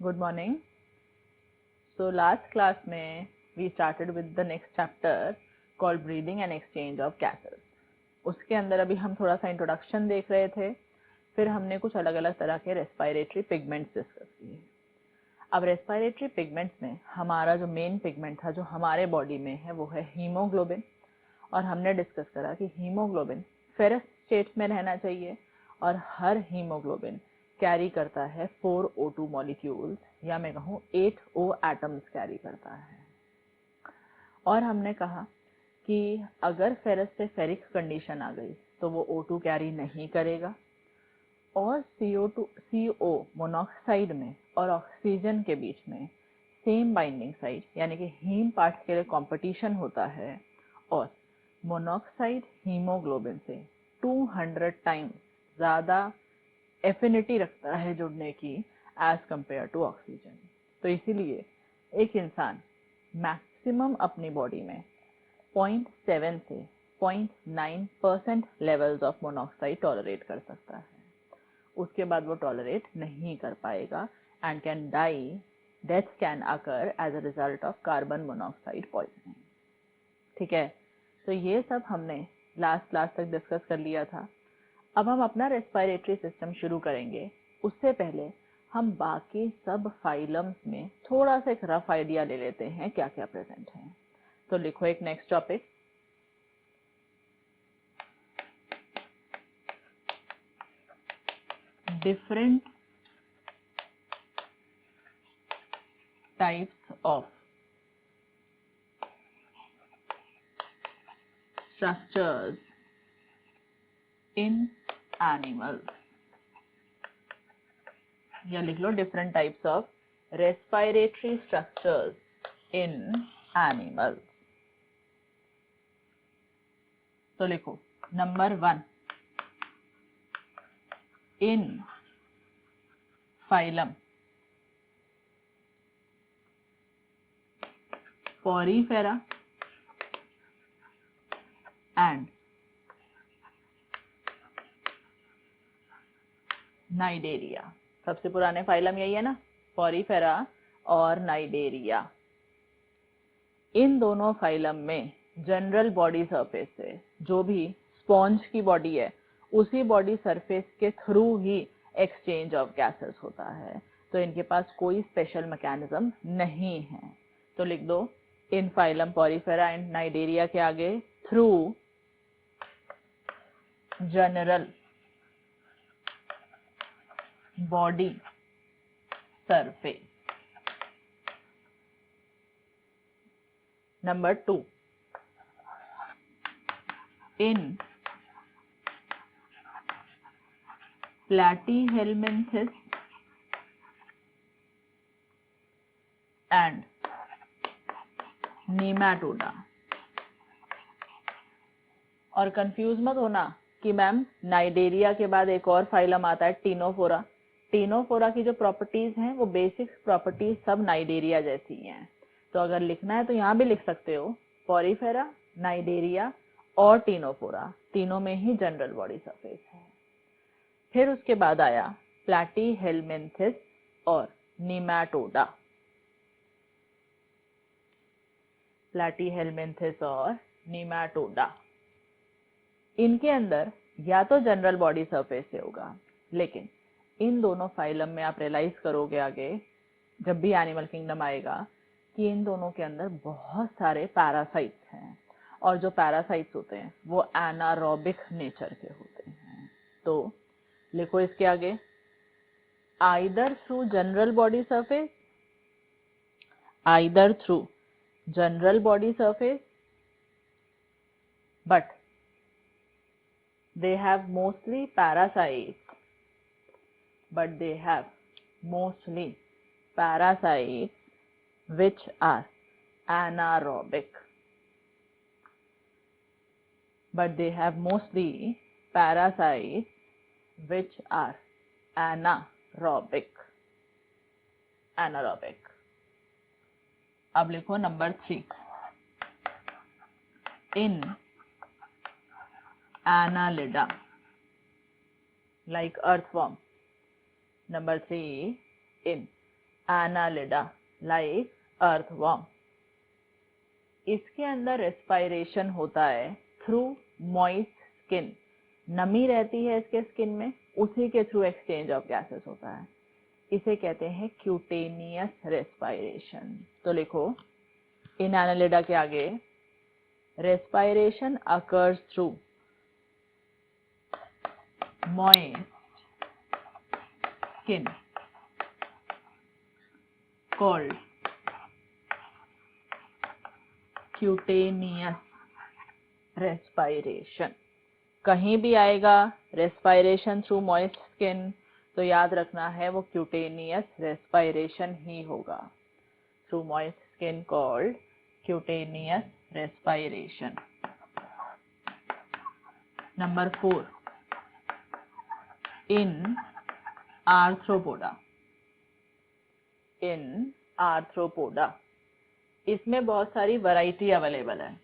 Good morning. So last class में we started with the next chapter called breathing and exchange of gases. उसके अंदर अभी हम थोड़ा सा इंट्रोडक्शन देख रहे थे, फिर हमने कुछ अलग अलग तरह के रेस्पिरेटरी पिगमेंट्स डिस्कस किए। अब रेस्पिरेटरी पिगमेंट्स में हमारा जो मेन पिगमेंट था जो हमारे बॉडी में है वो है हीमोग्लोबिन, और हमने डिस्कस करा कि हीमोग्लोबिन फेरस स्टेट में रहना चाहिए और हर हीमोग्लोबिन कैरी करता है 4 O2 मॉलिक्यूल्स, या मैं कहूँ 8 O एटम्स कैरी करता है। और हमने कहा कि अगर फेरस से फेरिक कंडीशन आ गई तो वो O2 कैरी नहीं करेगा, और CO मोनोऑक्साइड में और ऑक्सीजन के बीच में सेम बाइंडिंग साइड यानी कि हीम पार्ट के लिए कंपटीशन होता है, और मोनोऑक्साइड हीमोग्लोबिन से 200 टाइम्स ज़्यादा एफिनिटी रखता है जुड़ने की एज कंपेयर टू ऑक्सीजन। तो इसीलिए एक इंसान मैक्सिमम अपनी बॉडी में 0.7 से 0.9% लेवल्स ऑफ मोनोऑक्साइड टॉलरेट कर सकता है, उसके बाद वो टॉलरेट नहीं कर पाएगा and can die. Death can occur as a result of carbon monoxide poisoning. ठीक है, तो ये सब हमने लास्ट क्लास तक डिस्कस कर लिया था। अब हम अपना रेस्पिरेटरी सिस्टम शुरू करेंगे। उससे पहले हम बाकी सब फाइलम्स में थोड़ा सा एक रफ आइडिया ले लेते हैं क्या क्या प्रेजेंट है। तो लिखो एक next topic, different types of structures in animals, या लिख लो different types of respiratory structures in animals. तो लिखो number 1, in phylum Porifera and Cnidaria. सबसे पुराने फाइलम यही है ना, पोरीफेरा और नाइडेरिया। इन दोनों फाइलम में जनरल बॉडी सरफेस से जो भी स्पॉन्ज की बॉडी है उसी बॉडी सरफेस के through he exchange of gases होता है, तो इनके पास कोई स्पेशल मैकेनिज्म नहीं है। तो लिख दो इन फाइलम पोरीफेरा एंड नाइडेरिया के आगे through general body surface. Number 2, in platyhelminthes and nematoda। और कंफ्यूज मत होना कि मैम नाइडेरिया के बाद एक और फाइलम आता है टीनोफोरा। टीनोफोरा की जो प्रॉपर्टीज हैं वो बेसिक प्रॉपर्टीज सब नाइडेरिया जैसी हैं, तो अगर लिखना है तो यहाँ भी लिख सकते हो पोरीफेरा, नाइडेरिया और टीनोफोरा, तीनों में ही जनरल बॉडी सरफेस है। फिर उसके बाद आया प्लैटीहेलमिन्थिस और निमैटोडा। प्लैटीहेलमिन्थिस और निमैटोडा, इनके अंदर या तो जनरल बॉडी सरफेस से होगा, लेकिन इन दोनों फाइलम में आप रियलाइज करोगे आगे जब भी एनिमल किंगडम आएगा कि इन दोनों के अंदर बहुत सारे पैरासाइट्स हैं, और जो पैरासाइट्स होते हैं वो एनारोबिक नेचर के होते हैं। तो लिखो इसके आगे either through general body surface, either through general body surface, but they have mostly parasites, but they have mostly parasites which are anaerobic, but they have mostly parasites which are anaerobic। anaerobic। अब लिखो number 3, in annelida like earthworm। Number 3, in Annelida like earthworm. इसके अंदर respiration होता है through moist skin, नमी रहती है इसके स्किन में, उसी के थ्रू एक्सचेंज ऑफ गैसेस होता है। इसे कहते हैं क्यूटेनियस रेस्पायरेशन। तो लिखो इन एनालिडा के आगे respiration occurs through moist skin called cutaneous respiration। कहीं भी आएगा respiration through moist skin तो याद रखना है वो cutaneous respiration ही होगा। through moist skin called cutaneous respiration। Number 4, in arthropoda। In arthropoda इसमें बहुत सारी वैरायटी अवेलेबल है।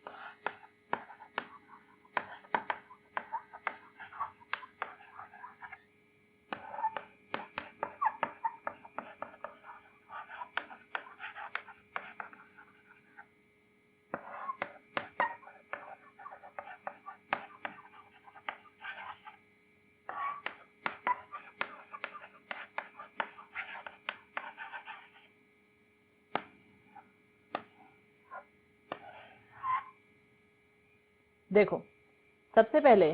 देखो सबसे पहले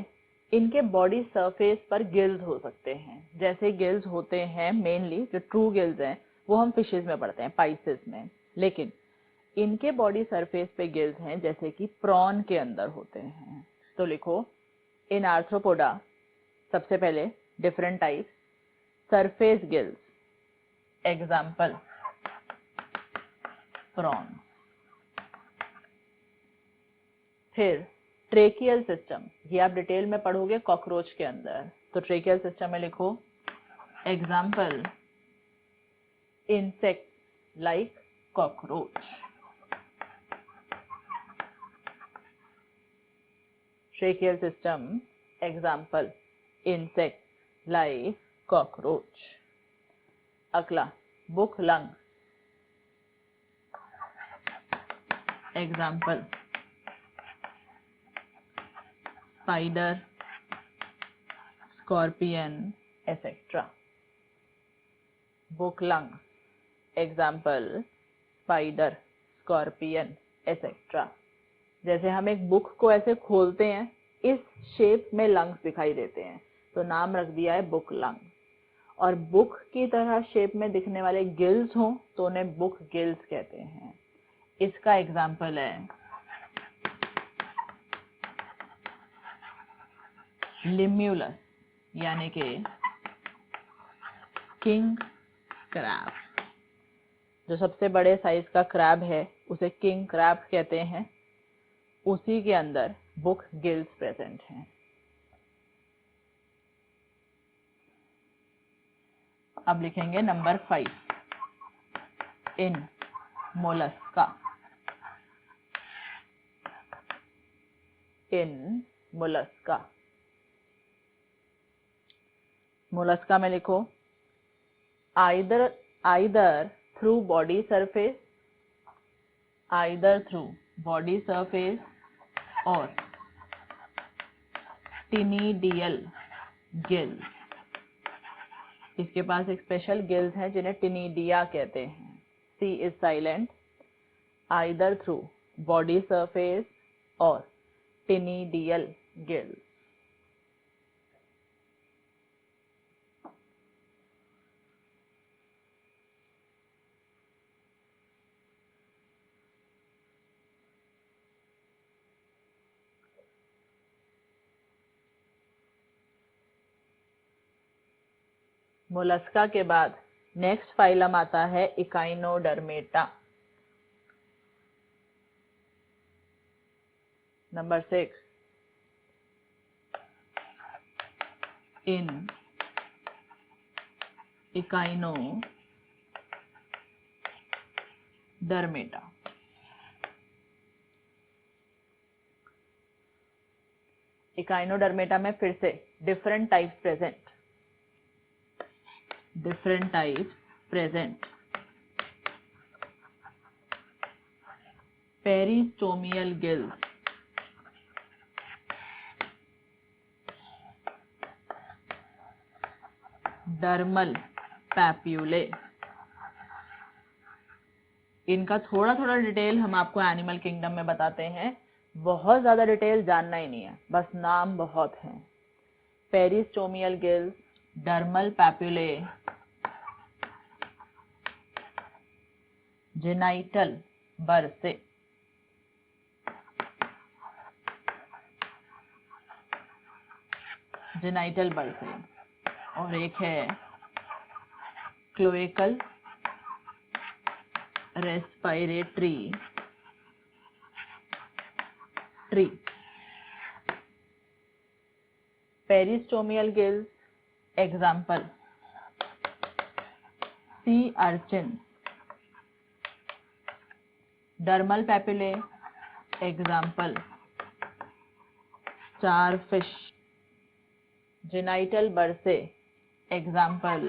इनके बॉडी सरफेस पर गिल्स हो सकते हैं। जैसे गिल्स होते हैं मेनली जो ट्रू गिल्स हैं वो हम फिशेस में पढ़ते हैं, पाइसेस में, लेकिन इनके बॉडी सरफेस पे गिल्स हैं जैसे कि प्रॉन के अंदर होते हैं। तो लिखो इन आर्थ्रोपोडा सबसे पहले different types, surface gills, example prawn. फिर ट्रेकियल सिस्टम, ये आप डिटेल में पढ़ोगे कॉकरोच के अंदर। तो ट्रेकियल सिस्टम में लिखो example insect like cockroach. Tracheal system example insect like cockroach. अगला book lung, example spider, scorpion, etc. Book lung, example spider, scorpion, etc. जैसे हम एक बुक को ऐसे खोलते हैं इस शेप में लंग्स दिखाई देते हैं तो नाम रख दिया है बुक लंग। और बुक की तरह शेप में दिखने वाले गिल्स हों तो उन्हें बुक गिल्स कहते हैं। इसका एग्जाम्पल है लिम्यूलस यानी कि किंग क्रैब। जो सबसे बड़े साइज का क्रैब है उसे किंग क्रैब कहते हैं, उसी के अंदर बुक गिल्स प्रेजेंट हैं। अब लिखेंगे नंबर 5, इन मोलस्का। इन मोलस्का, मोलस्का में लिखो either through body surface, either through body surface और टिनिडियल गिल्स। इसके पास एक स्पेशल गिल्स हैं जिन्हें टिनिडिया कहते हैं। C is silent, either through body surface और टिनिडियल गिल्स। मोलस्का के बाद नेक्स्ट फाइलम आता है Echinodermata. Number 6, in Echinodermata. Echinodermata में फिर से different types present. Peristomial gills, dermal papulae. इनका थोड़ा थोड़ा डिटेल हम आपको एनिमल किंगडम में बताते हैं, बहुत ज्यादा डिटेल जानना ही नहीं है, बस नाम बहुत हैं। Peristomial gills, dermal papulae, genital bursae, genital bursae, और एक है cloacal respiratory tree. Peristomial gills example sea urchin, dermal papulae example starfish, genital bursae example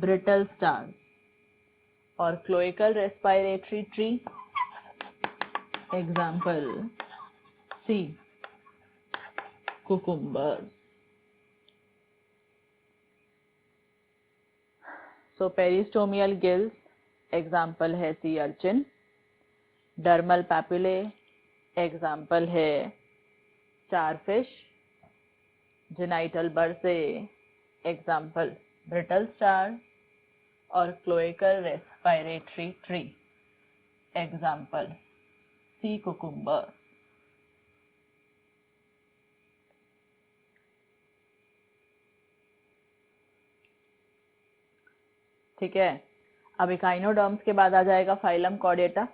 brittle star, और cloacal respiratory tree example sea cucumber. So peristomial gills example है sea urchin, dermal papulae example है starfish, genital bursae example brittle star, और cloacal respiratory tree example sea cucumber. ठीक है, अब echinoderms के बाद आ जाएगा फाइलम कॉर्डेटा।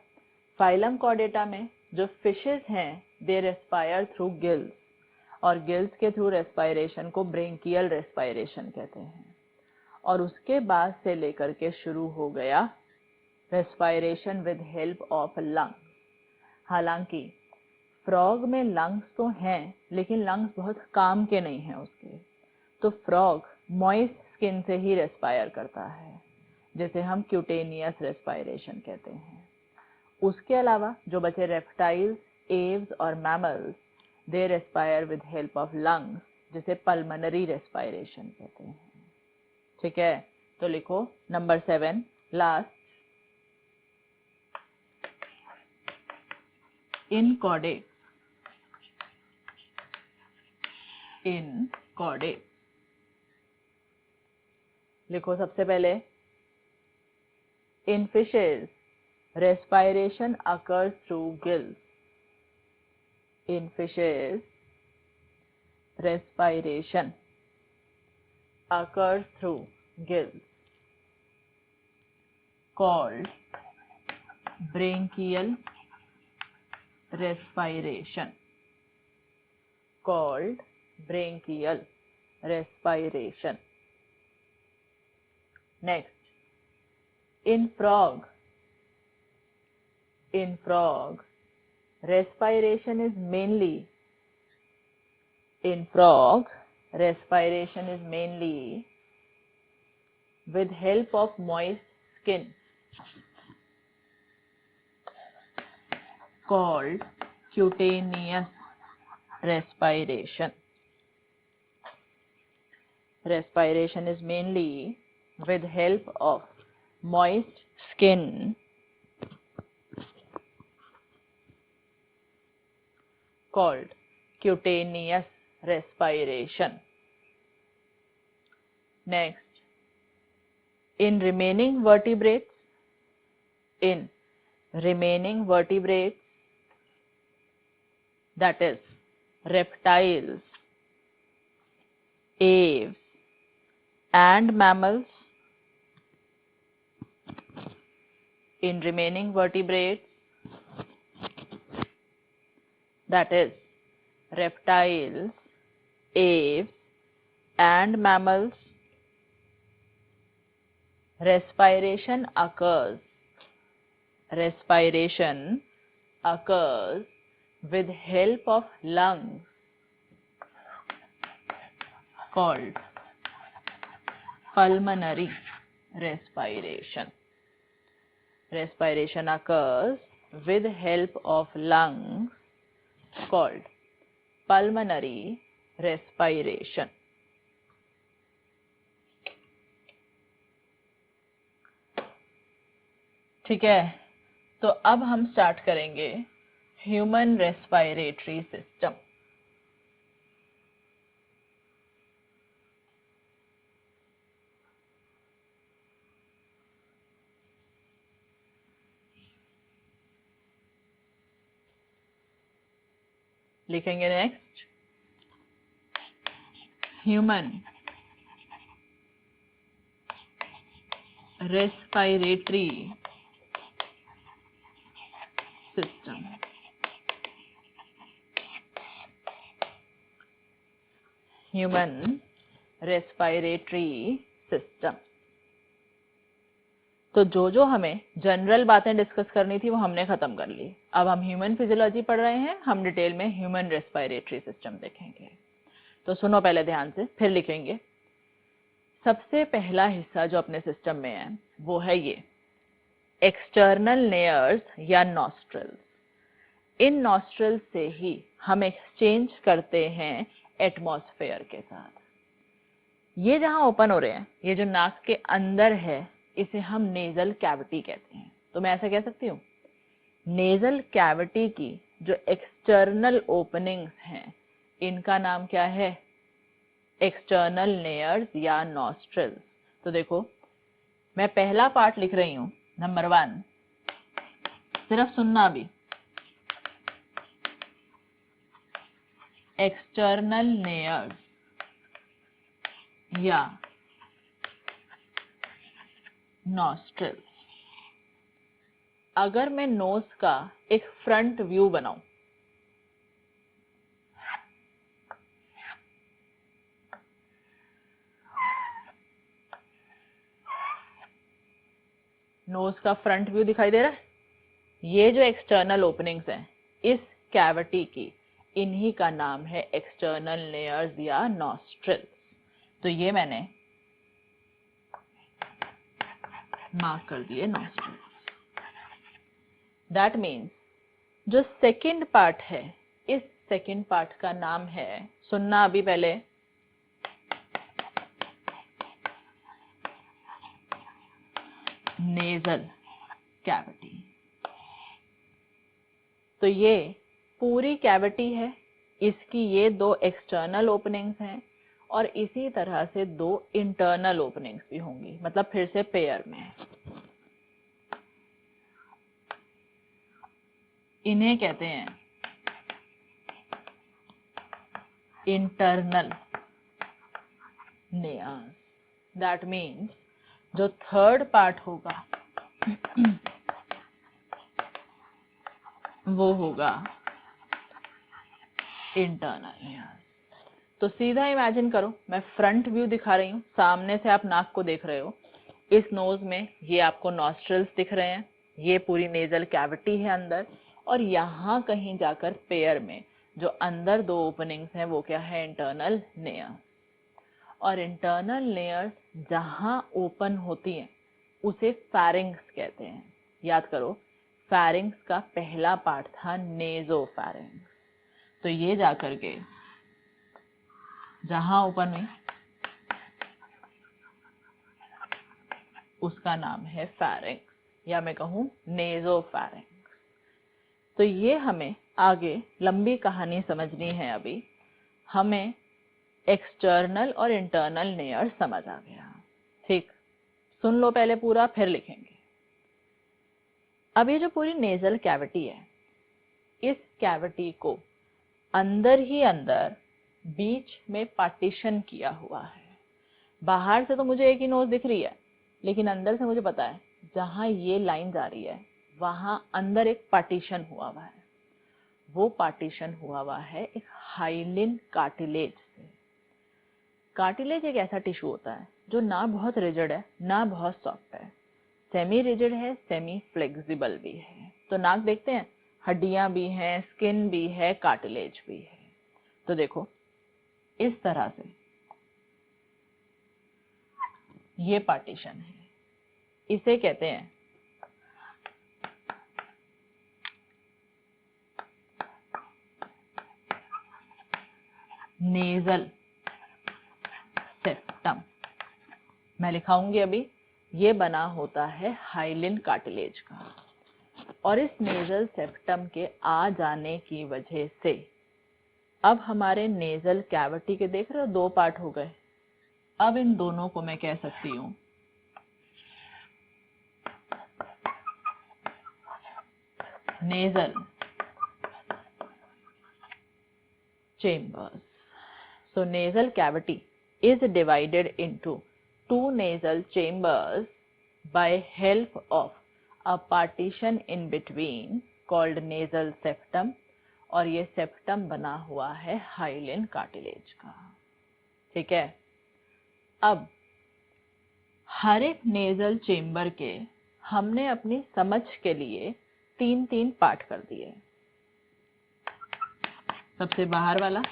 फाइलम कॉर्डेटा में जो फिशेस हैं दे रेस्पायर थ्रू गिल्स, और गिल्स के थ्रू रेस्पायरेशन को ब्रेंकियल रेस्पायरेशन कहते हैं। और उसके बाद से लेकर के शुरू हो गया respiration with help of lungs. हालांकि फ्रॉग में लंग्स तो हैं, लेकिन लंग्स बहुत काम के नहीं हैं उसके, तो फ्रॉग मॉइस्ट स्किन से ही रेस्पायर करता है, जिसे हम क्यूटेनियस रेस्पायरेशन कहते हैं। उसके अलावा जो बचे रेप्टाइल्स, एव्स और mammals, they respire with help of lungs, जिसे पल्मोनरी रेस्पायरेशन कहते हैं। ठीक है, तो लिखो नंबर 7 लास्ट, इनकॉर्डेट, इनकॉर्डेट। लिखो सबसे पहले, इन fishes respiration occurs through gills. In fishes, respiration occurs through gills, called branchial respiration, called branchial respiration. Next, in frog, respiration is mainly, in frog, respiration is mainly with help of moist skin, called cutaneous respiration. Respiration is mainly with help of moist skin, called cutaneous respiration. Next, in remaining vertebrates, that is reptiles, aves and mammals, in remaining vertebrates, that is reptiles, aves and mammals, respiration occurs with help of lungs, called pulmonary respiration. Respiration occurs with help of lungs called pulmonary respiration. ठीक है, तो अब हम start करेंगे human respiratory system. लिखेंगे next human respiratory system. Human respiratory system. तो जो हमें जनरल बातें डिस्कस करनी थी वो हमने खत्म कर ली. अब हम ह्यूमन फिजियोलॉजी पढ़ रहे हैं, हम डिटेल में ह्यूमन रेस्पिरेटरी सिस्टम देखेंगे. तो सुनो पहले ध्यान से, फिर लिखेंगे. सबसे पहला हिस्सा जो अपने सिस्टम में है वो है ये एक्सटर्नल लेयर्स या नॉस्ट्रल्स. इन नॉस्ट्रल्स से ही हम एक्सचेंज करते हैं एटमॉस्फेयर के साथ. ये जहां ओपन हो रहे हैं, ये जो नाक के अंदर है, इसे हम नेजल कैविटी कहते हैं. तो मैं ऐसा कह सकती हूँ, नेजल कैविटी की जो एक्सटर्नल ओपनिंग्स हैं इनका नाम क्या है? एक्सटर्नल लेयर्स या नॉस्ट्रल्स. तो देखो मैं पहला पार्ट लिख रही हूं, नंबर 1. सिर्फ सुनना भी. एक्सटर्नल लेयर्स या नॉस्ट्रल्स. अगर मैं नोज का एक फ्रंट व्यू बनाऊं, नोज का फ्रंट व्यू दिखाई दे रहा है? ये जो एक्सटर्नल ओपनिंग्स हैं इस कैविटी की, इन्हीं का नाम है एक्सटर्नल लेयर्स या नॉस्ट्रल्स. तो ये मैंने मार्क कर दिए नॉस्ट्रल्स. दैट मीन्स जो सेकंड पार्ट है, इस सेकंड पार्ट का नाम है, सुनना अभी पहले, नेजल कैविटी. तो ये पूरी कैविटी है, इसकी ये 2 एक्सटर्नल ओपनिंग्स हैं और इसी तरह से 2 इंटरनल ओपनिंग्स भी होंगी, मतलब फिर से पेयर में. इन्हें कहते हैं इंटरनल लेयर्स. दैट मीन्स जो थर्ड पार्ट होगा वो होगा इंटरनल लेयर्स. तो सीधा इमेजिन करो, मैं फ्रंट व्यू दिखा रही हूँ, सामने से आप नाक को देख रहे हो. इस नोज में ये आपको नॉस्ट्रल्स दिख रहे हैं, ये पूरी नेजल कैविटी है अंदर, और यहाँ कहीं जाकर पेयर में जो अंदर 2 ओपनिंग्स हैं वो क्या है? Internal layers. और इंटरनल लेयर्स जहां ओपन होती हैं उसे फैरिंग्स कहते हैं. याद करो, फैरिंग्स का पहला पार्ट था नेजोफैरिंग्स. तो ये जाकर के जहां ओपन हुई उसका नाम है फैरिंग्स, या मैं कहूं नेजोफैरिंग्स. तो ये हमें आगे लंबी कहानी समझनी है. अभी हमें एक्सटर्नल और इंटरनल लेयर समझ आ गया. ठीक, सुन लो पहले पूरा, फिर लिखेंगे. अब ये जो पूरी नेजल कैविटी है, इस कैविटी को अंदर ही अंदर बीच में पार्टीशन किया हुआ है. बाहर से तो मुझे एक ही नोज दिख रही है, लेकिन अंदर से मुझे पता है जहां ये लाइन जा रही है वहां अंदर एक पार्टीशन हुआ हुआ है. वो पार्टीशन हुआ हुआ है एक हाइलिन कार्टिलेज से. कार्टिलेज एक ऐसा टिश्यू होता है जो ना बहुत रिजिड है ना बहुत सॉफ्ट है, सेमी रिजिड है, सेमी फ्लेक्सिबल भी है. तो नाक देखते हैं, हड्डियां भी हैं, स्किन भी है, कार्टिलेज भी है. तो देखो इस तरह से ये पार्टीशन है. इसे कहते हैं नेजल सेप्टम। मैं लिखाऊंगी अभी। ये बना होता है हाइलिन कार्टिलेज का, और इस नेजल सेप्टम के आ जाने की वजह से अब हमारे नेजल कैविटी के देख रहे हो 2 पार्ट हो गए। अब इन दोनों को मैं कह सकती हूं nasal chambers. So nasal cavity is divided into 2 nasal chambers by help of a partition in between called nasal septum, और ये सेप्टम बना हुआ है हाइलिन कार्टिलेज का। ठीक है, अब हर एक नेजल चेम्बर के हमने अपनी समझ के लिए 3-3 पार्ट कर दिए। सबसे बाहर वाला,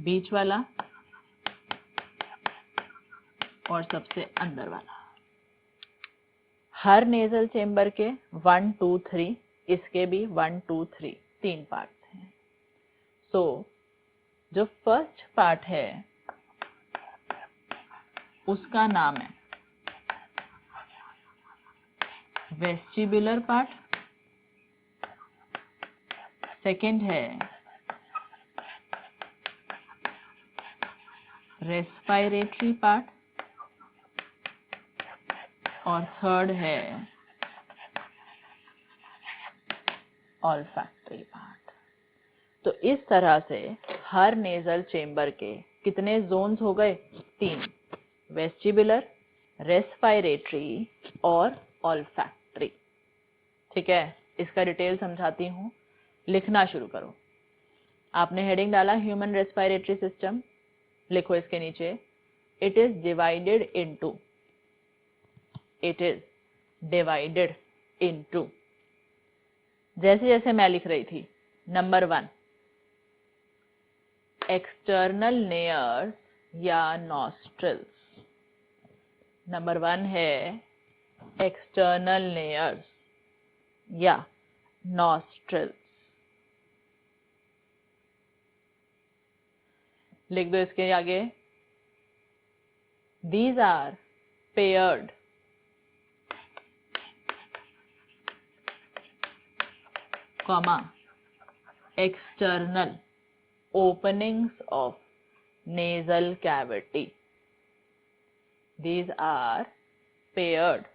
बीच वाला और सबसे अंदर वाला। हर नेजल चेम्बर के 1, 2, 3, इसके भी 1, 2, 3 3 पार्ट हैं। सो जो फर्स्ट पार्ट है उसका नाम है वेस्टिबुलर पार्ट, सेकंड है रेस्पिरेटरी पार्ट, और थर्ड है ऑल्फैक्टरी पार्ट। तो इस तरह से हर नेजल चेम्बर के कितने जोन्स हो गए? 3, वेस्टिबुलर, रेस्पिरेटरी और ऑल्फैक्टरी। ठीक है, इसका डिटेल समझाती हूँ, लिखना शुरू करो। आपने हेडिंग डाला ह्यूमन रेस्पिरेटरी सिस्टम, लिखो इसके नीचे इट इज डिवाइडेड इनटू, जैसे जैसे मैं लिख रही थी। नंबर 1 एक्सटर्नल नेयर्स या नॉस्ट्रिल्स। नंबर 1 है एक्सटर्नल नेयर्स या नॉस्ट्रिल्स। लिख दो इसके आगे, these are paired comma external openings of nasal cavity. These are paired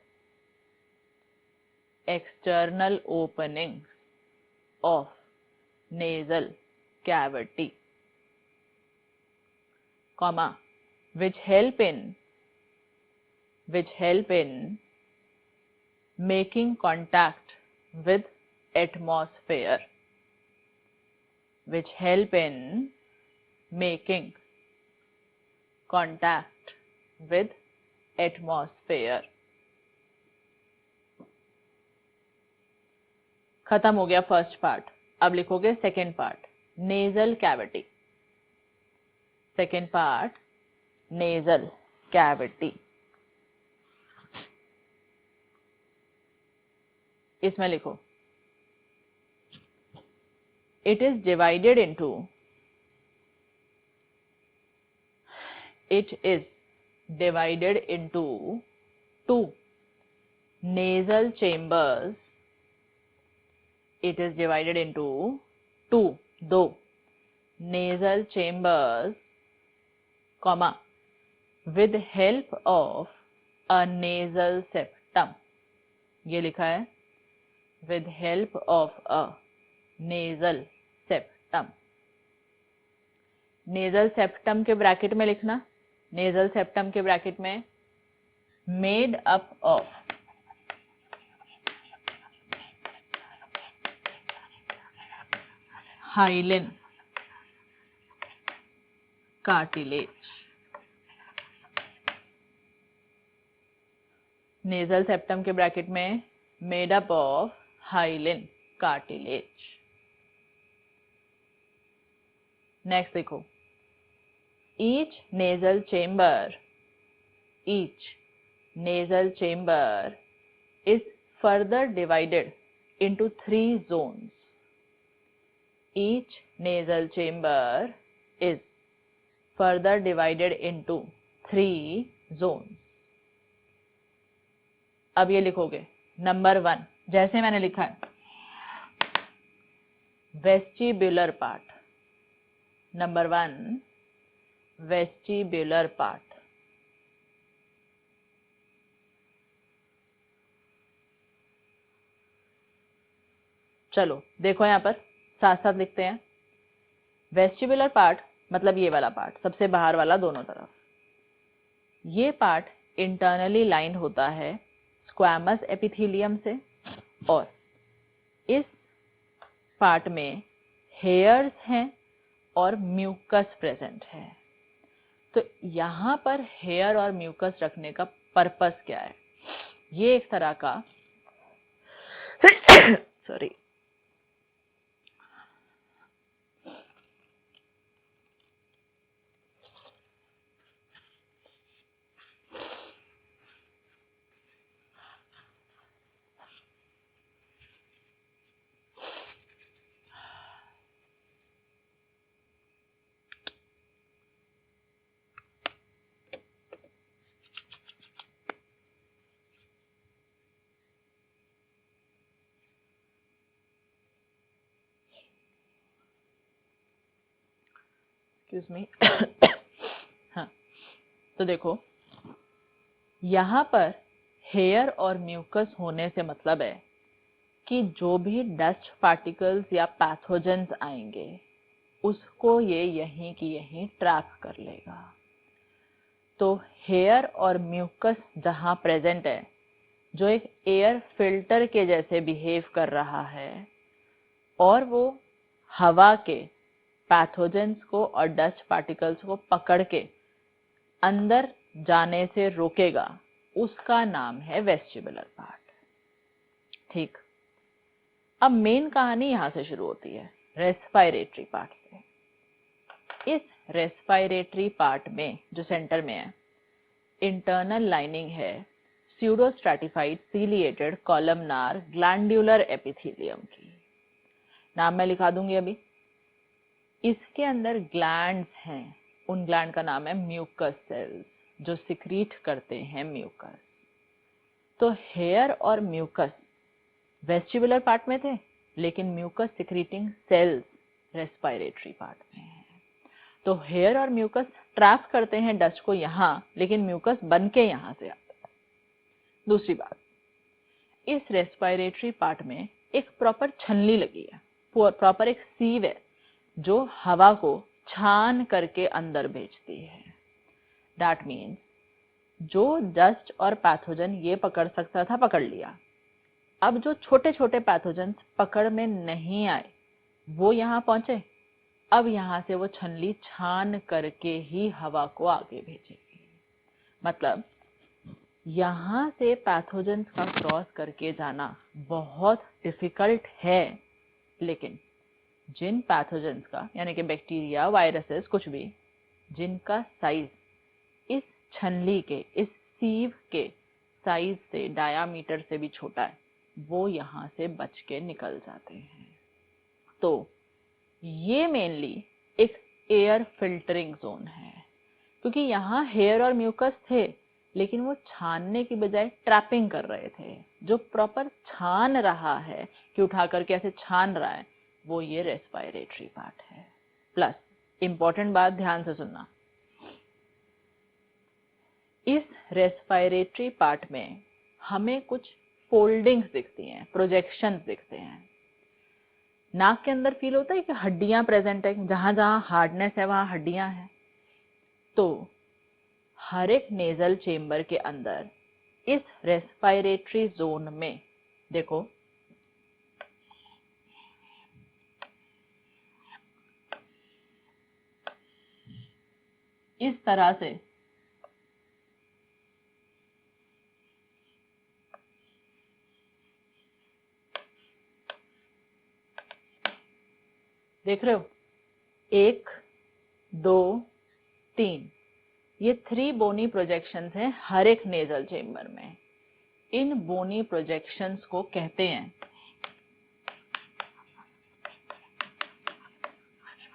external openings of nasal cavity, comma which help in making contact with atmosphere, which help in making contact with atmosphere। खत्म हो गया first part. अब लिखोगे second part, nasal cavity. Second part nasal cavity. इसमें लिखो it is divided into two nasal chambers. It is divided into दो nasal chambers, comma with help of a nasal septum। ये लिखा है with help of a nasal septum। Nasal septum के bracket में लिखना, nasal septum के bracket में made up of hyaline cartilage. Nasal septum के ब्रैकेट में made up of hyaline cartilage. Next देखो, each nasal chamber each nasal chamber is further divided into 3 zones. Each nasal chamber is further divided into 3 zones. अब ये लिखोगे number 1 जैसे मैंने लिखा है, vestibular part. Number 1 vestibular part. चलो देखो यहां पर साथ साथ लिखते हैं. वेस्टिब्युलर पार्ट मतलब ये वाला पार्ट, सबसे बाहर वाला दोनों तरफ. ये पार्ट इंटरनली लाइंड होता है स्क्वैमस एपिथेलियम से, और इस पार्ट में हेयर्स हैं और म्यूकस प्रेजेंट है. तो यहाँ पर हेयर और म्यूकस रखने का पर्पस क्या है? ये एक तरह का सॉरी एक्सक्यूज मी. हाँ, तो देखो यहाँ पर हेयर और म्यूकस होने से मतलब है कि जो भी डस्ट पार्टिकल्स या पैथोजेंस आएंगे उसको ये यहीं की यहीं ट्रैप कर लेगा. तो हेयर और म्यूकस जहाँ प्रेजेंट है, जो एक एयर फिल्टर के जैसे बिहेव कर रहा है, और वो हवा के पैथोजेंस को और डस्ट पार्टिकल्स को पकड़ के अंदर जाने से रोकेगा, उसका नाम है वेस्टिबुलर पार्ट. ठीक. अब मेन कहानी यहां से शुरू होती है, रेस्पिरेटरी पार्ट से. इस रेस्पिरेटरी पार्ट में जो सेंटर में है, इंटरनल लाइनिंग है स्यूडोस्ट्रैटिफाइड सीलिएटेड कॉलमनार ग्लैंडुलर एपिथेलियम की. नाम मैं लिखा दूंगी अभी. इसके अंदर ग्लैंड्स हैं. उन ग्लैंड का नाम है म्यूकस सेल्स, जो सिक्रीट करते हैं म्यूकस. तो हेयर और म्यूकस वेस्टिबुलर पार्ट में थे, लेकिन mucus secreting cells respiratory part में है. तो हेयर और म्यूकस ट्रैप करते हैं डस्ट को यहाँ, लेकिन म्यूकस बन के यहाँ से आता है. दूसरी बात, इस रेस्पिरेटरी पार्ट में एक प्रॉपर छलनी लगी है, प्रॉपर एक सीव है जो हवा को छान करके अंदर भेजती है. दैट मीन्स जो डस्ट और पैथोजन ये पकड़ सकता था पकड़ लिया. अब जो छोटे छोटे पैथोजन पकड़ में नहीं आए वो यहाँ पहुंचे. अब यहाँ से वो छलनी छान करके ही हवा को आगे भेजेगी. मतलब यहाँ से पैथोजेंस का क्रॉस करके जाना बहुत डिफिकल्ट है, लेकिन जिन पैथोजेंस का, यानी कि बैक्टीरिया, वायरसेस, कुछ भी, जिनका साइज इस छलनी के, इस सीव के साइज से, डायामीटर से भी छोटा है, वो यहाँ से बच के निकल जाते हैं. तो ये मेनली एक एयर फिल्टरिंग जोन है, क्योंकि यहाँ हेयर और म्यूकस थे, लेकिन वो छानने की बजाय ट्रैपिंग कर रहे थे. जो प्रॉपर छान रहा है, कि उठा करके ऐसे छान रहा है, वो ये रेस्पिरेटरी पार्ट है. प्लस इंपॉर्टेंट बात ध्यान से सुनना, इस रेस्पिरेटरी पार्ट में हमें कुछ फोल्डिंग्स दिखती हैं, प्रोजेक्शंस दिखते हैं. नाक के अंदर फील होता है कि हड्डियां प्रेजेंट है, जहां जहां हार्डनेस है वहां हड्डियां हैं. तो हर एक नेजल चेंबर के अंदर इस रेस्पिरेटरी जोन में देखो, इस तरह से देख रहे हो, 1 2 3, ये 3 बोनी प्रोजेक्शंस हैं हर एक नेजल चेम्बर में। इन बोनी प्रोजेक्शंस को कहते हैं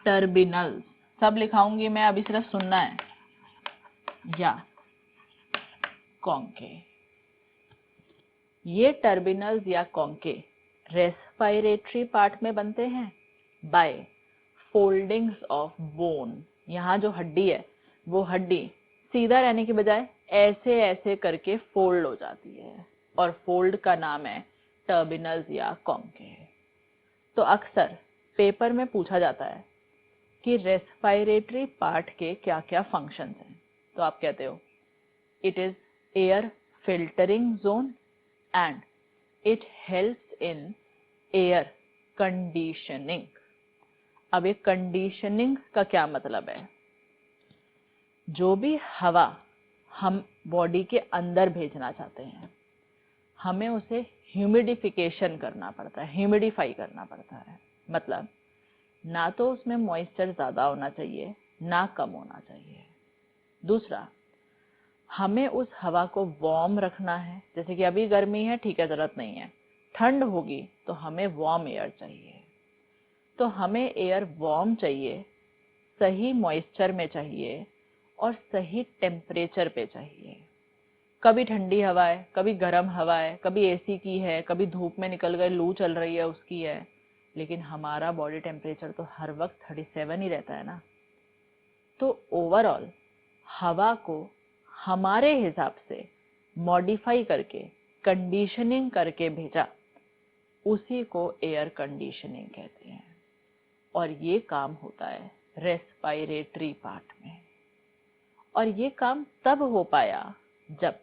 टर्बिनल्स। सब लिखाऊंगी मैं, अभी सिर्फ सुनना है, या कॉन्के। ये टर्बिनल्स या कॉन्के रेस्पिरेटरी पार्ट में बनते हैं बाय फोल्डिंग्स ऑफ बोन। यहाँ जो हड्डी है वो हड्डी सीधा रहने की बजाय ऐसे ऐसे करके फोल्ड हो जाती है, और फोल्ड का नाम है टर्बिनल्स या कॉन्के। तो अक्सर पेपर में पूछा जाता है कि रेस्पिरेटरी पार्ट के क्या क्या फंक्शंस हैं। तो आप कहते हो it is air filtering zone and it helps in air conditioning। अब ये कंडीशनिंग का क्या मतलब है? जो भी हवा हम बॉडी के अंदर भेजना चाहते हैं, हमें उसे ह्यूमिडिफिकेशन करना पड़ता है, ह्यूमिडिफाई करना पड़ता है। मतलब ना तो उसमें मॉइस्चर ज्यादा होना चाहिए, ना कम होना चाहिए। दूसरा, हमें उस हवा को वार्म रखना है। जैसे कि अभी गर्मी है, ठीक है, जरूरत नहीं है। ठंड होगी तो हमें वार्म एयर चाहिए। तो हमें एयर वार्म चाहिए, सही मॉइस्चर में चाहिए, और सही टेम्परेचर पे चाहिए। कभी ठंडी हवा है, कभी गर्म हवा है, कभी एसी की है, कभी धूप में निकल गए, लू चल रही है उसकी है, लेकिन हमारा बॉडी टेम्परेचर तो हर वक्त 37 ही रहता है ना। तो ओवरऑल हवा को हमारे हिसाब से मॉडिफाई करके, कंडीशनिंग करके भेजा, उसी को एयर कंडीशनिंग कहते हैं। और ये काम होता है रेस्पिरेटरी पार्ट में। और ये काम तब हो पाया जब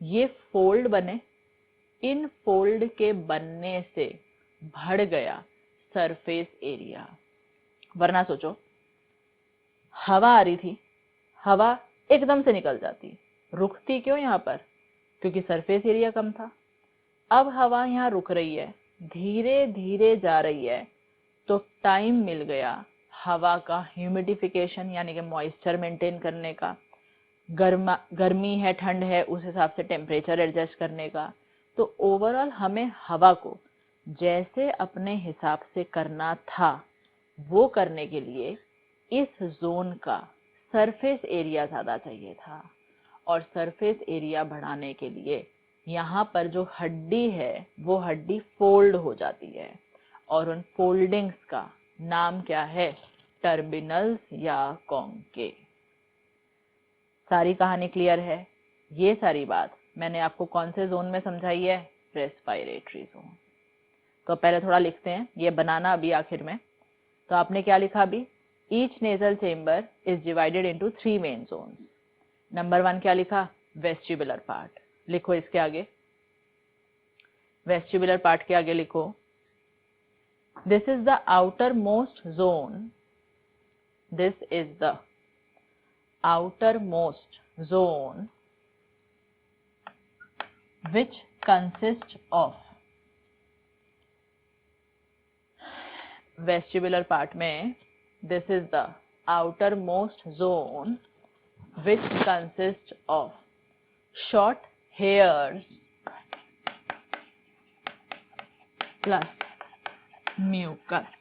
ये फोल्ड बने। इन फोल्ड के बनने से बढ़ गया सरफेस एरिया। वरना सोचो, हवा आ रही थी, हवा एकदम से निकल जाती, रुकती क्यों यहाँ पर? क्योंकि सरफेस एरिया कम था। अब हवा यहाँ रुक रही है, धीरे धीरे जा रही है, तो टाइम मिल गया हवा का ह्यूमिडिफिकेशन यानी कि मॉइस्चर मेंटेन करने का, गर्मी है ठंड है उस हिसाब से टेम्परेचर एडजस्ट करने का। तो ओवरऑल हमें हवा को जैसे अपने हिसाब से करना था, वो करने के लिए इस जोन का सरफेस एरिया ज्यादा चाहिए था। और सरफेस एरिया बढ़ाने के लिए यहाँ पर जो हड्डी है वो हड्डी फोल्ड हो जाती है, और उन फोल्डिंग्स का नाम क्या है? टर्बिनल्स या कॉन्के। सारी कहानी क्लियर है? ये सारी बात मैंने आपको कौन से जोन में समझाई है? Respiratory zone. तो पहले थोड़ा लिखते हैं, ये बनाना अभी आखिर में। तो आपने क्या लिखा अभी? Each nasal chamber is divided into 3 main zones. Number 1 क्या लिखा? Vestibular part. लिखो इसके आगे, वेस्टिबुलर पार्ट के आगे लिखो, this is the outer most zone, this is the outermost zone which consists of, vestibular part में this is the outermost zone which consists of short hairs plus mucus,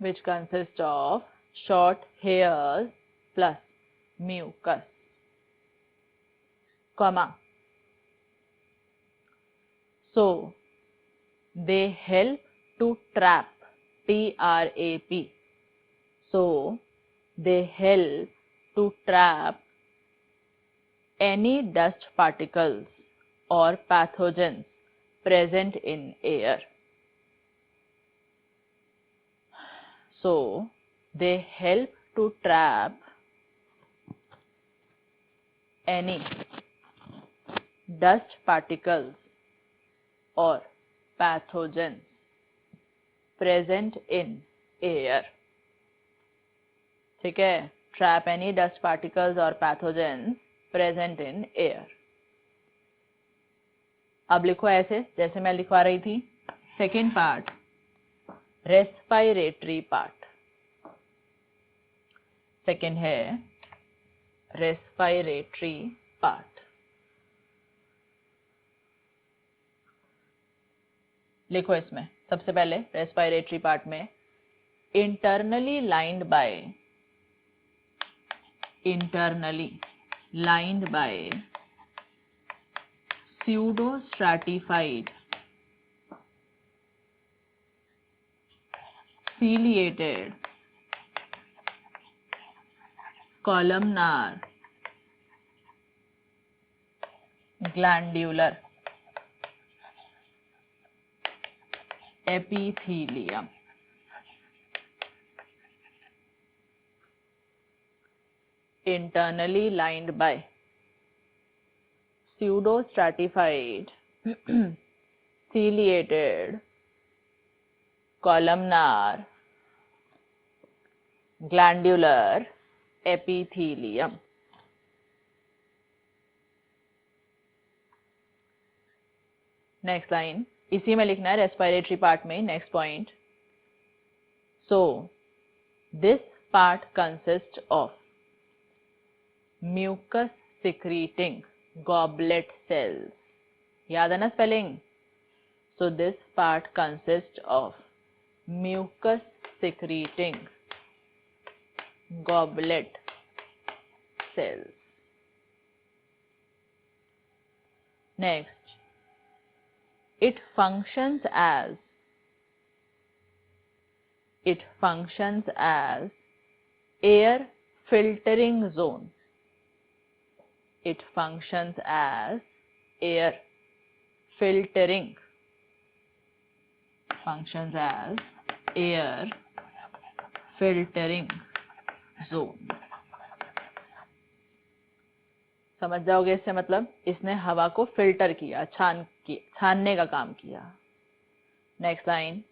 which consists of short hairs plus mucus, comma, so they help to trap, TRAP, so they help to trap any dust particles or pathogens present in air. So they help to trap any dust particles or pathogens present in air। ठीक है, trap any dust particles or pathogens present in air। अब लिखो ऐसे जैसे मैं लिखवा रही थी। Second part, respiratory part. Second है रेस्पिरेटरी पार्ट। लिखो इसमें सबसे पहले रेस्पिरेटरी पार्ट में internally lined by pseudo stratified ciliated columnar glandular epithelium। Internally lined by pseudo stratified ciliated columnar glandular epithelium। Next line इसी में लिखना है रेस्पिरेटरी पार्ट में। Next point, so this part consist of mucus secreting goblet cells. याद है ना spelling? So this part consist of mucus secreting goblet cells। Next, it functions as air filtering zone। It functions as air filtering zone। समझ जाओगे इससे मतलब इसने हवा को फिल्टर किया, छानने का काम किया। Next line,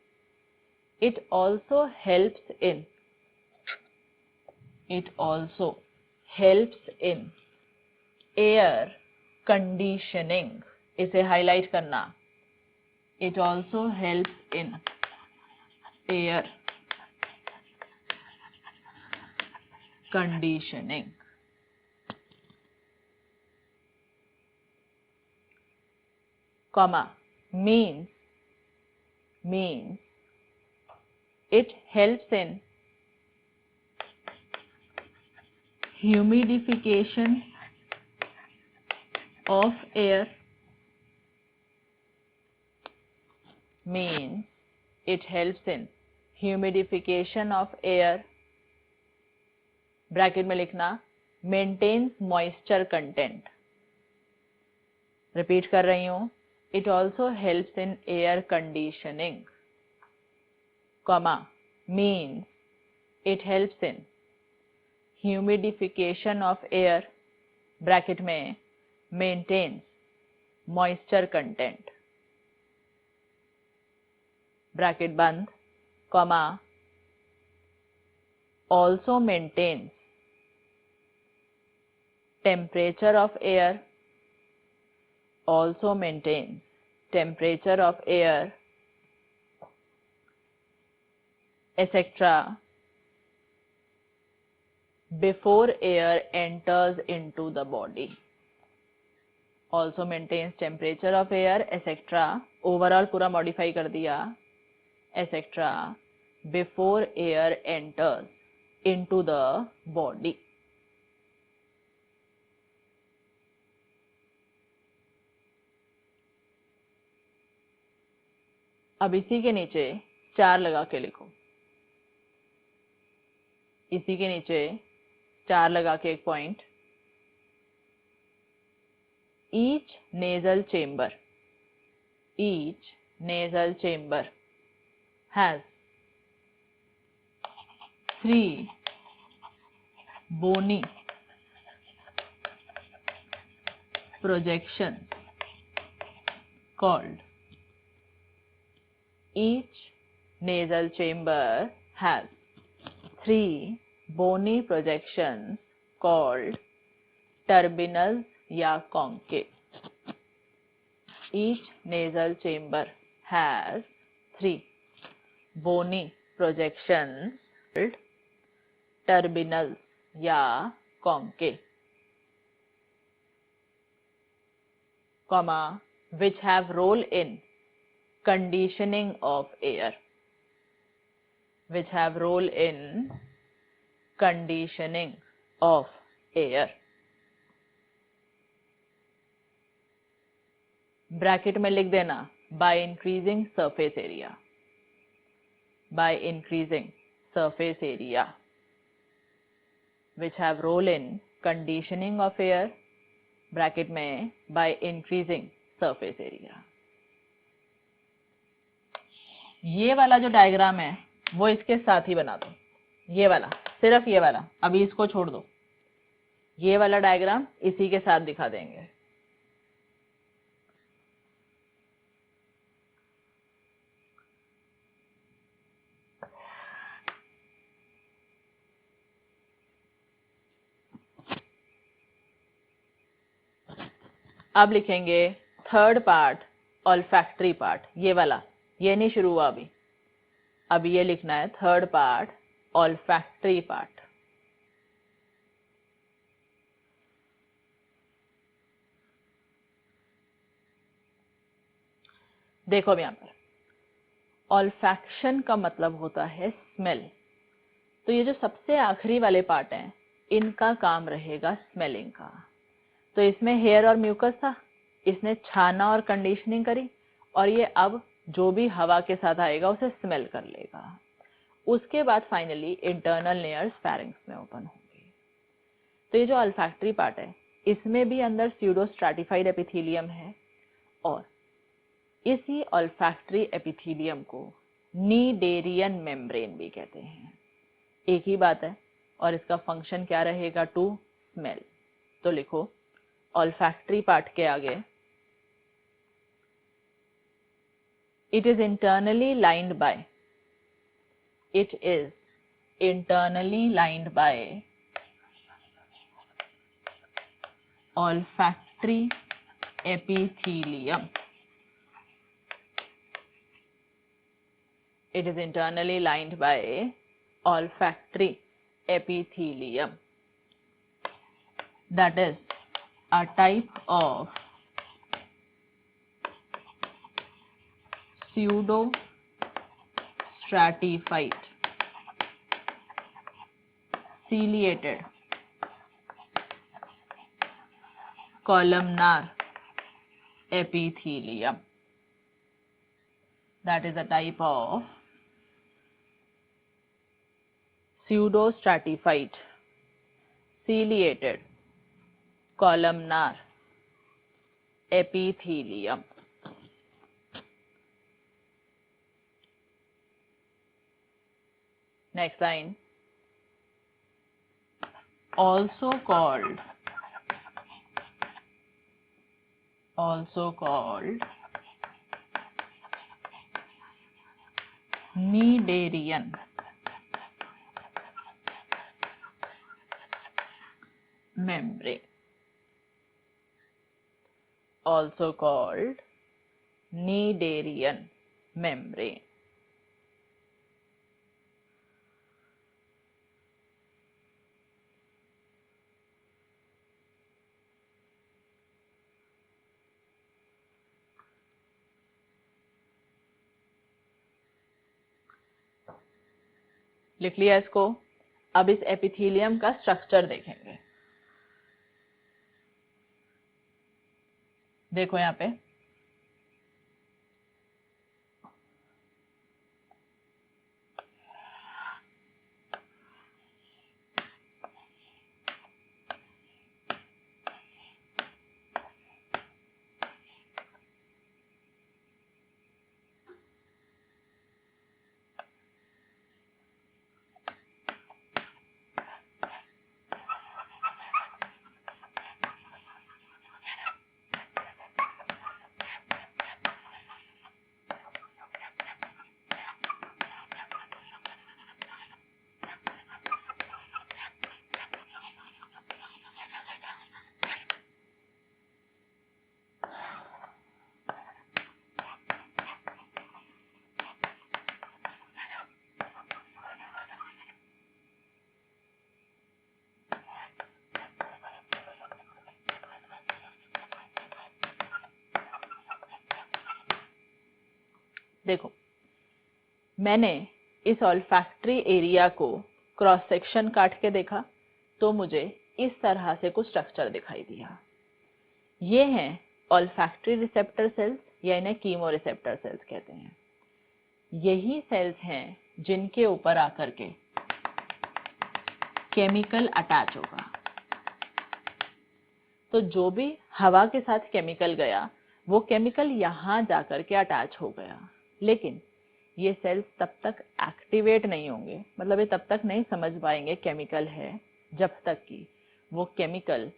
it also helps in air conditioning. इसे हाईलाइट करना, it also helps in air conditioning. comma means it helps in humidification of air। means it helps in humidification of air। Bracket में लिखना maintains moisture content। Repeat कर रही हूं, it also helps in air conditioning, comma means it helps in humidification of air, bracket में maintains moisture content, bracket बंद, comma also maintains temperature of air, also maintains temperature of air, etc. before air enters into the body। also maintains temperature of air, etc. Overall पूरा modify कर दिया, etc. before air enters into the body। अब इसी के नीचे 4 लगा के लिखो, इसी के नीचे 4 लगा के एक point, each nasal chamber has 3 bony projections called, each nasal chamber has 3 bony projections called turbinals या concave। each nasal chamber has 3 bony projections called turbinals या concave, comma, which have role in conditioning of air, which have role in conditioning of air. Bracket में लिख देना by increasing surface area, by increasing surface area, which have role in conditioning of air, bracket में by increasing surface area. ये वाला जो diagram है वो इसके साथ ही बना दो, ये वाला, सिर्फ ये वाला, अभी इसको छोड़ दो, ये वाला डायग्राम इसी के साथ दिखा देंगे। अब लिखेंगे थर्ड पार्ट ऑल्फैक्टरी पार्ट, ये वाला, ये नहीं शुरू हुआ अभी ये लिखना है थर्ड पार्ट ऑल्फैक्टरी पार्ट। देखो अब यहाँ पर ऑल्फैक्शन का मतलब होता है स्मेल, तो ये जो सबसे आखिरी वाले पार्ट हैं इनका काम रहेगा स्मेलिंग का। तो इसमें हेयर और म्यूकस था, इसने छाना और कंडीशनिंग करी, और ये अब जो भी हवा के साथ आएगा उसे स्मेल कर लेगा। उसके बाद फाइनली इंटरनल लेयर्स फेरिंग्स में ओपन होंगी। तो ये जो अल्फैक्टरी पार्ट है इसमें भी अंदर स्यूडो स्ट्रैटिफाइड एपिथेलियम है, और इसी अल्फैक्टरी एपिथेलियम को नीडेरियन मेम्ब्रेन भी कहते हैं। एक ही बात है, और इसका फंक्शन क्या रहेगा? To smell. तो लिखो olfactory part के आगे it is internally lined by olfactory epithelium. It is internally lined by olfactory epithelium. That is a type of pseudo stratified ciliated columnar epithelium. That is a type of pseudo stratified ciliated columnar epithelium. Next line, also called Cnidarian membrane, also called Cnidarian membrane. लिख लिया इसको। अब इस epithelium का structure देखेंगे। देखो यहाँ पे देखो, मैंने इस ऑल्फैक्टरी एरिया को क्रॉस सेक्शन काट के देखा तो मुझे इस तरह से कुछ स्ट्रक्चर दिखाई दिया। ये हैं ऑल्फैक्टरी रिसेप्टर सेल्स या इन्हें कीमो रिसेप्टर सेल्स कहते हैं। यही सेल्स हैं जिनके ऊपर आकर के केमिकल अटैच होगा। तो जो भी हवा के साथ केमिकल गया वो केमिकल यहाँ जाकर के अटैच हो गया, लेकिन ये सेल्स तब तक एक्टिवेट नहीं होंगे, मतलब ये तब तक नहीं समझ पाएंगे केमिकल है जब तक कि वो केमिकल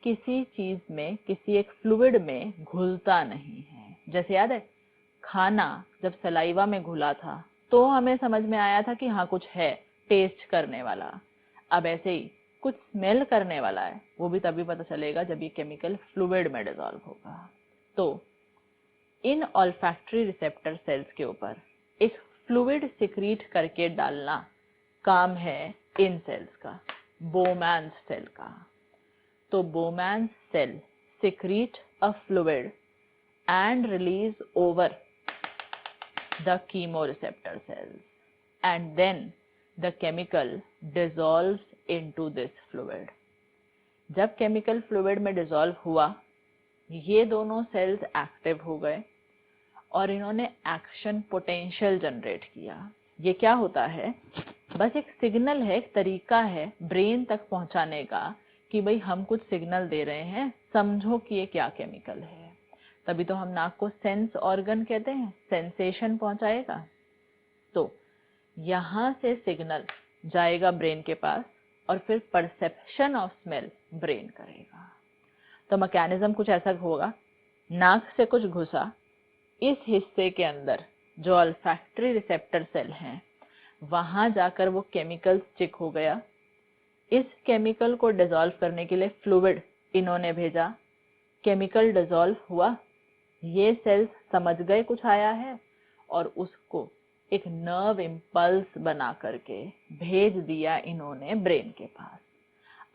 किसी चीज में, किसी एक फ्लूइड में घुलता नहीं है। जैसे याद है, खाना जब सलाइवा में घुला था तो हमें समझ में आया था कि हाँ कुछ है टेस्ट करने वाला। अब ऐसे ही कुछ स्मेल करने वाला है, वो भी तभी पता चलेगा जब ये केमिकल फ्लूइड में डिसॉल्व होगा। तो इन ऑल्फैक्टरी रिसेप्टर सेल्स के ऊपर एक फ्लूइड सिक्रीट करके डालना काम है इन सेल्स का, बोमैन्स सेल का। तो Bowman's cell secrete a fluid and release over the chemoreceptor cells, and then the chemical dissolves into this fluid. जब केमिकल फ्लूइड में डिसॉल्व हुआ, ये दोनों सेल्स एक्टिव हो गए और इन्होंने एक्शन पोटेंशियल जनरेट किया। ये क्या होता है? बस एक सिग्नल है, एक तरीका है ब्रेन तक पहुंचाने का कि भाई हम कुछ सिग्नल दे रहे हैं, समझो कि ये क्या केमिकल है। तभी तो हम नाक को सेंस ऑर्गन कहते हैं, सेंसेशन पहुंचाएगा। तो यहाँ से सिग्नल जाएगा ब्रेन के पास और फिर परसेप्शन ऑफ स्मेल ब्रेन करेगा। तो मैकेनिज्म कुछ ऐसा होगा, नाक से कुछ घुसा, इस हिस्से के अंदर जो ऑल्फैक्टरी रिसेप्टर सेल हैं वहां जाकर वो केमिकल स्टिक हो गया। इस केमिकल को डिसॉल्व करने के लिए फ्लूइड इन्होंने भेजा, केमिकल डिसॉल्व हुआ, ये सेल्स समझ गए कुछ आया है और उसको एक नर्व इम्पल्स बना करके भेज दिया इन्होंने ब्रेन के पास।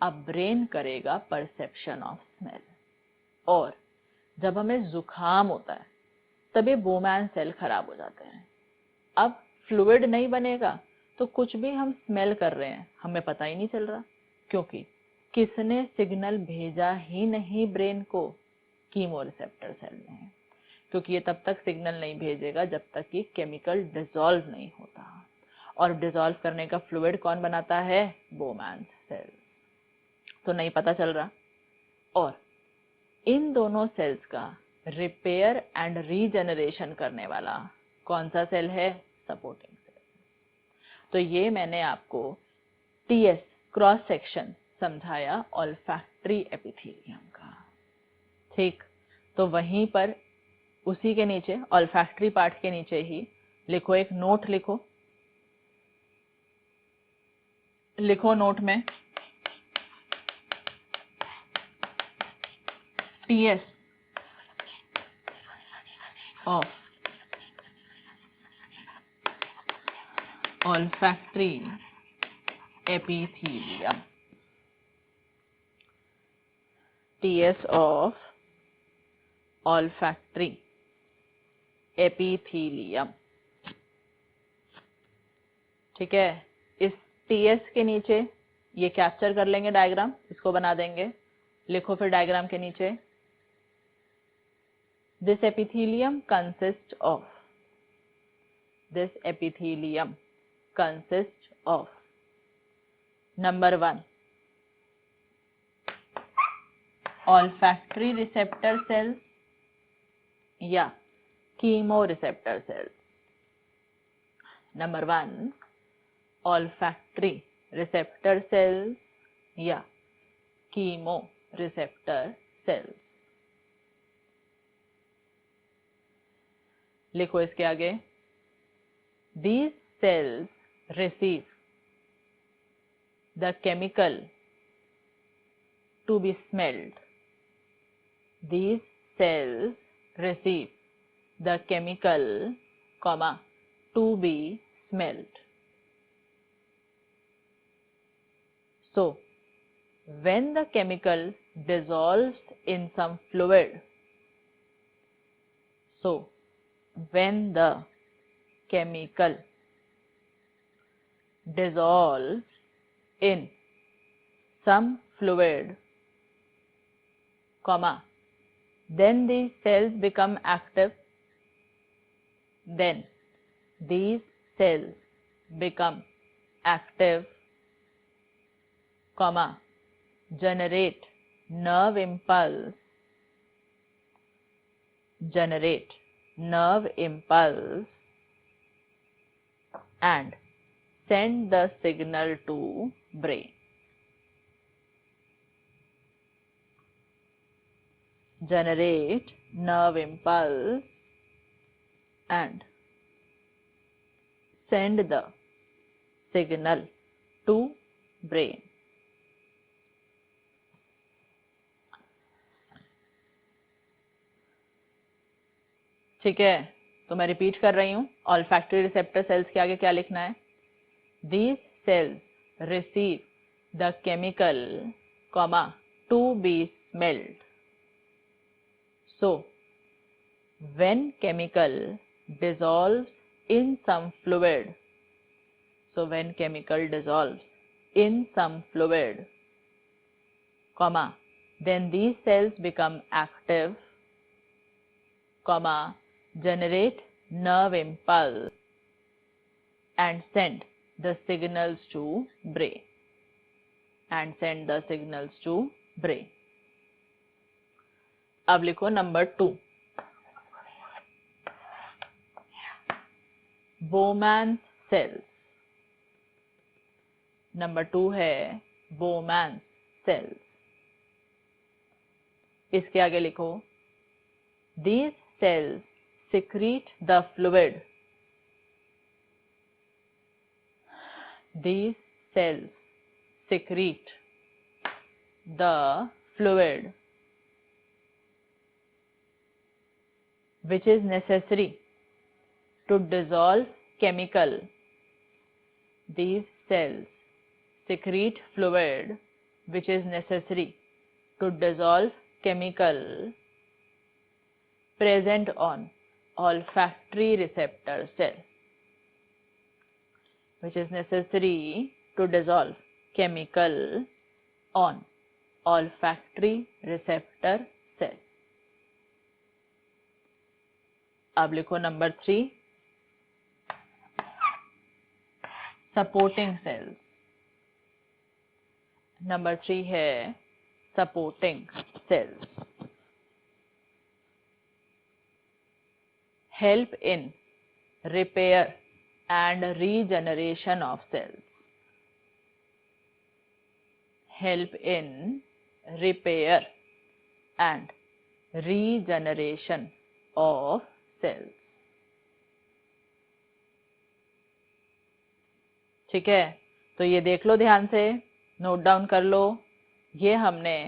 अब ब्रेन करेगा परसेप्शन ऑफ स्मेल। और जब हमें जुकाम होता है तभी बोमैन सेल खराब हो जाते हैं। अब फ्लूइड नहीं बनेगा तो कुछ भी हम स्मेल कर रहे हैं हमें पता ही नहीं चल रहा, क्योंकि किसने सिग्नल भेजा ही नहीं ब्रेन को, कीमो रिसेप्टर सेल ने। क्योंकि ये तब तक सिग्नल नहीं भेजेगा जब तक कि केमिकल डिसॉल्व नहीं होता। और डिसॉल्व करने का फ्लूइड कौन बनाता है? Bowman cell. तो नहीं पता चल रहा। और इन दोनों सेल्स का रिपेयर एंड रीजनरेशन करने वाला कौन सा सेल है? Supporting cell. तो ये मैंने आपको टीएस क्रॉस सेक्शन समझाया ऑल्फैक्टरी एपिथेलियम का। ठीक, तो वहीं पर उसी के नीचे ऑल्फैक्टरी पार्ट के नीचे ही लिखो, एक नोट लिखो, नोट में TS of olfactory epithelium, TS of olfactory epithelium। ठीक है, इस TS के नीचे ये कैप्चर कर लेंगे डायग्राम, इसको बना देंगे। लिखो फिर डायग्राम के नीचे, this epithelium consists of, this epithelium consists of number 1 olfactory receptor cells या chemoreceptor cells। number 1 olfactory receptor cells या chemoreceptor cells। लिखो इसके आगे, these cells receive the chemical to be smelled, these cells receive the chemical comma to be smelled। So when the chemical dissolves in some fluid, so when the chemical dissolves in some fluid, comma, then these cells become active, then these cells become active, comma, generate nerve impulse, and send the signal to brain. Generate nerve impulse and send the signal to brain. ठीक है, तो मैं repeat कर रही हूँ. Olfactory receptor cells के आगे क्या लिखना है? These cells receive the chemical, comma, to be smelled. So, when chemical dissolves in some fluid, comma, then these cells become active, comma, generate nerve impulse and send the signals to brain. अब लिखो number 2. Bowman's cells. Number 2 है Bowman's cells. इसके आगे लिखो these cells secrete the fluid. These cells secrete the fluid which is necessary to dissolve chemical. These cells secrete fluid which is necessary to dissolve chemical present on olfactory receptor cell. Which is necessary to dissolve chemical on olfactory receptor cell. अब लिखो number 3. Supporting cells. Number 3 है supporting cells. Help in repair and regeneration of cells. Help in repair and regeneration of cells. ठीक है, तो ये देख लो ध्यान से, नोट डाउन कर लो. ये हमने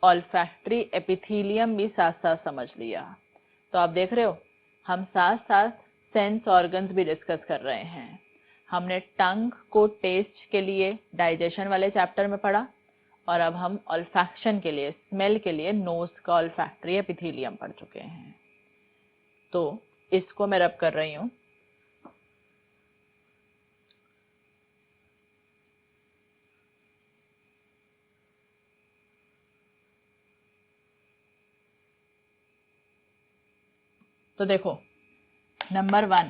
ऑल्फैक्टरी एपिथेलियम भी साथ साथ समझ लिया. तो आप देख रहे हो हम साथ साथ सेंस ऑर्गन्स भी डिस्कस कर रहे हैं. हमने टंग को टेस्ट के लिए डाइजेशन वाले चैप्टर में पढ़ा और अब हम ऑल्फैक्शन के लिए, स्मेल के लिए नोज का ऑल्फैक्टरी एपिथेलियम पढ़ चुके हैं. तो इसको मैं रब कर रही हूँ. तो देखो नंबर 1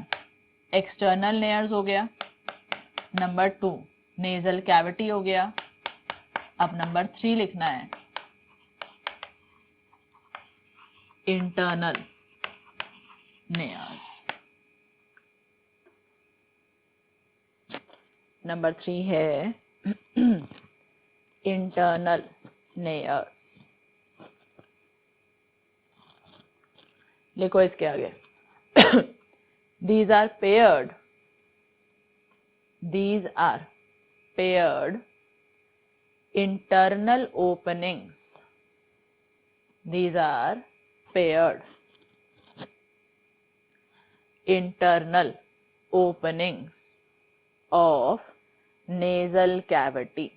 एक्सटर्नल लेयर्स हो गया, नंबर 2 नेजल कैविटी हो गया. अब नंबर 3 लिखना है इंटरनल लेयर्स. नंबर 3 है इंटरनल लेयर्स. लिखो इसके आगे these are paired internal openings. These are paired internal openings of nasal cavity.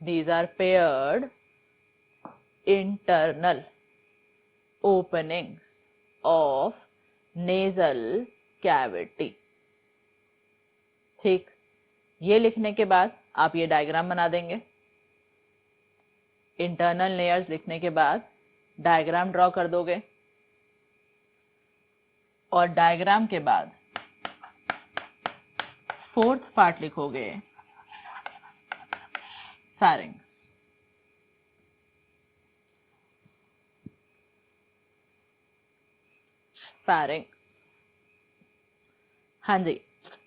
These are paired internal openings of nasal cavity. ठीक, ये लिखने के बाद आप ये डायग्राम बना देंगे। इंटरनल लेयर्स लिखने के बाद डायग्राम ड्रॉ कर दोगे और डायग्राम के बाद फोर्थ पार्ट लिखोगे फैरिंग्स। फैरिंग, हाँ जी।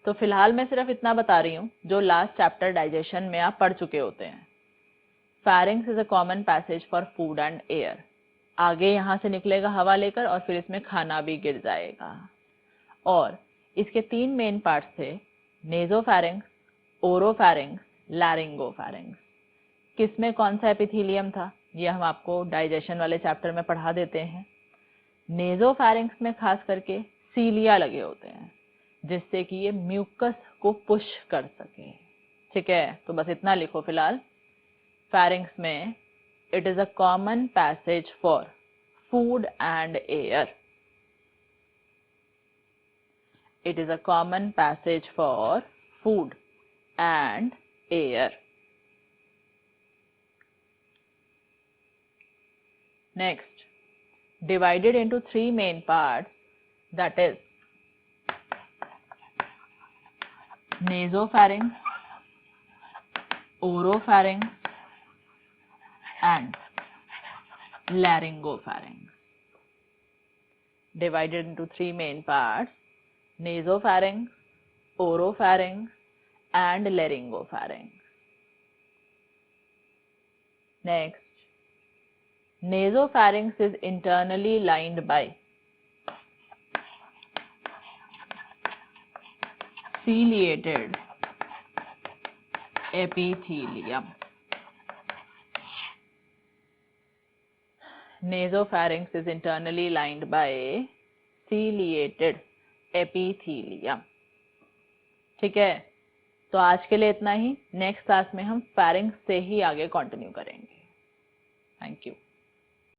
तो फिलहाल मैं सिर्फ इतना बता रही हूँ जो लास्ट चैप्टर डाइजेशन में आप पढ़ चुके होते हैं। फैरिंग्स is a common passage for food and air. आगे यहाँ से निकलेगा हवा लेकर और फिर इसमें खाना भी गिर जाएगा। और इसके 3 मेन पार्ट्स थे, नेजोफैरिंग्स, ओरोफैरिंग्स, लैरिंगोफैरिंग्स। किसमें कौन सा एपिथीलियम था ये हम आपको डाइजेशन वाले चैप्टर में पढ़ा देते हैं। नेजोफैरिंग्स में खास करके सीलिया लगे होते हैं जिससे कि ये म्यूकस को पुश कर सके। ठीक है, तो बस इतना लिखो फिलहाल। फैरिंग्स में it is a common passage for food and air. It is a common passage for food and air. Next, divided into 3 main parts, that is nasopharynx, oropharynx and laryngopharynx. Divided into 3 main parts, nasopharynx, oropharynx and laryngopharynx. Next, nasopharynx is internally lined by ciliated epithelium. Nasopharynx is internally lined by ciliated epithelium. ठीक है, तो आज के लिए इतना ही। Next class में हम फैरिंग्स से ही आगे कंटिन्यू करेंगे। Thank you.